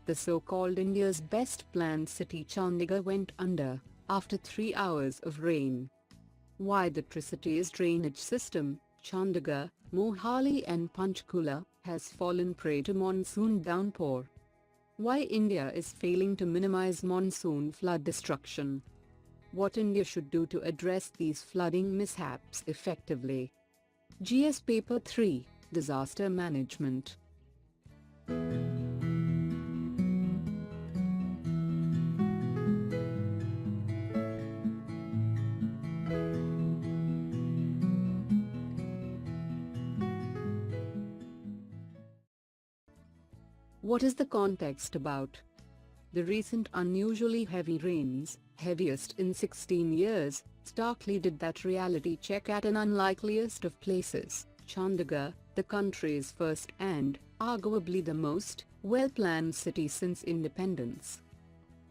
The so-called India's best planned city Chandigarh went under, after 3 hours of rain. Why the tricity's drainage system, Chandigarh, Mohali and Panchkula, has fallen prey to monsoon downpour. Why India is failing to minimize monsoon flood destruction. What India should do to address these flooding mishaps effectively. GS Paper 3, Disaster Management. What is the context about? The recent unusually heavy rains, heaviest in 16 years, starkly did that reality check at an unlikeliest of places, Chandigarh, the country's first and, arguably the most, well-planned city since independence.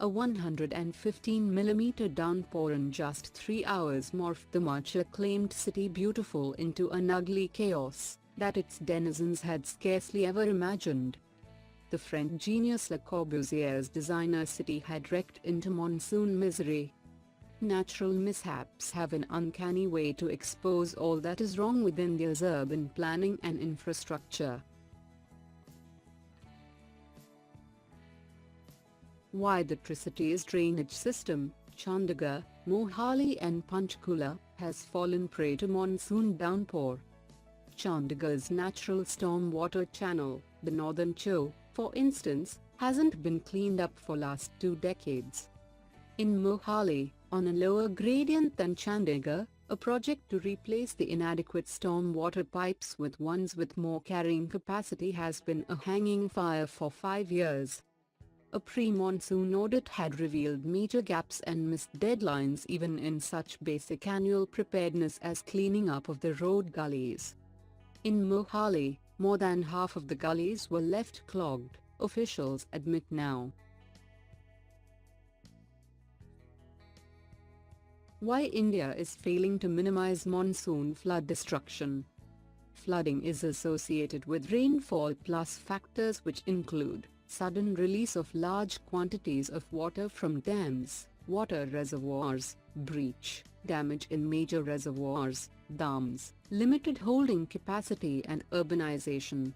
A 115mm downpour in just 3 hours morphed the much-acclaimed city beautiful into an ugly chaos that its denizens had scarcely ever imagined. The French genius Le Corbusier's designer city had wrecked into monsoon misery. Natural mishaps have an uncanny way to expose all that is wrong with India's urban planning and infrastructure. Why the tricity's drainage system, Chandigarh, Mohali and Panchkula, has fallen prey to monsoon downpour. Chandigarh's natural stormwater channel, the Northern Cho, for instance, hasn't been cleaned up for last 2 decades. In Mohali, on a lower gradient than Chandigarh, a project to replace the inadequate stormwater pipes with ones with more carrying capacity has been a hanging fire for 5 years. A pre-monsoon audit had revealed major gaps and missed deadlines even in such basic annual preparedness as cleaning up of the road gullies. In Mohali, more than half of the gullies were left clogged, officials admit now. Why India is failing to minimize monsoon flood destruction. Flooding is associated with rainfall plus factors which include sudden release of large quantities of water from dams, water reservoirs, breach, damage in major reservoirs, dams, limited holding capacity and urbanization.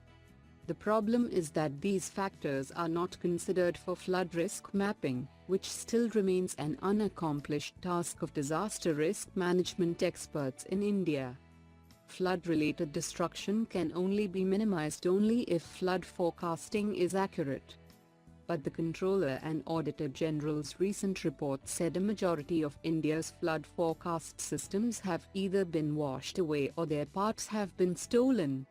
The problem is that these factors are not considered for flood risk mapping, which still remains an unaccomplished task of disaster risk management experts in India. Flood-related destruction can only be minimized if flood forecasting is accurate. But the Controller and Auditor General's recent report said a majority of India's flood forecast systems have either been washed away or their parts have been stolen.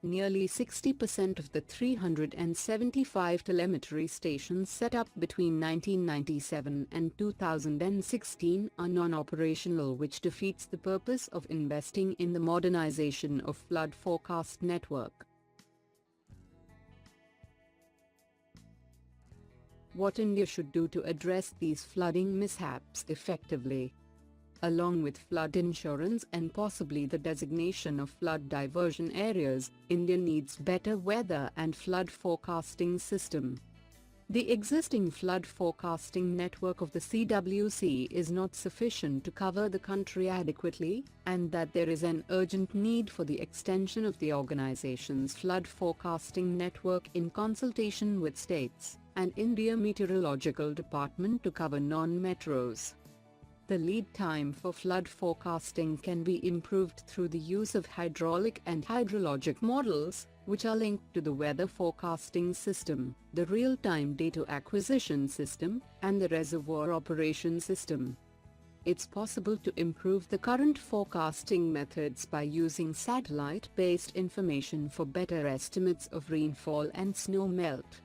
Nearly 60% of the 375 telemetry stations set up between 1997 and 2016 are non-operational, which defeats the purpose of investing in the modernization of flood forecast network. What India should do to address these flooding mishaps effectively. Along with flood insurance and possibly the designation of flood diversion areas, India needs better weather and flood forecasting system. The existing flood forecasting network of the CWC is not sufficient to cover the country adequately, and that there is an urgent need for the extension of the organization's flood forecasting network in consultation with states and India Meteorological Department to cover non-metros. The lead time for flood forecasting can be improved through the use of hydraulic and hydrologic models, which are linked to the weather forecasting system, the real-time data acquisition system, and the reservoir operation system. It's possible to improve the current forecasting methods by using satellite-based information for better estimates of rainfall and snow melt.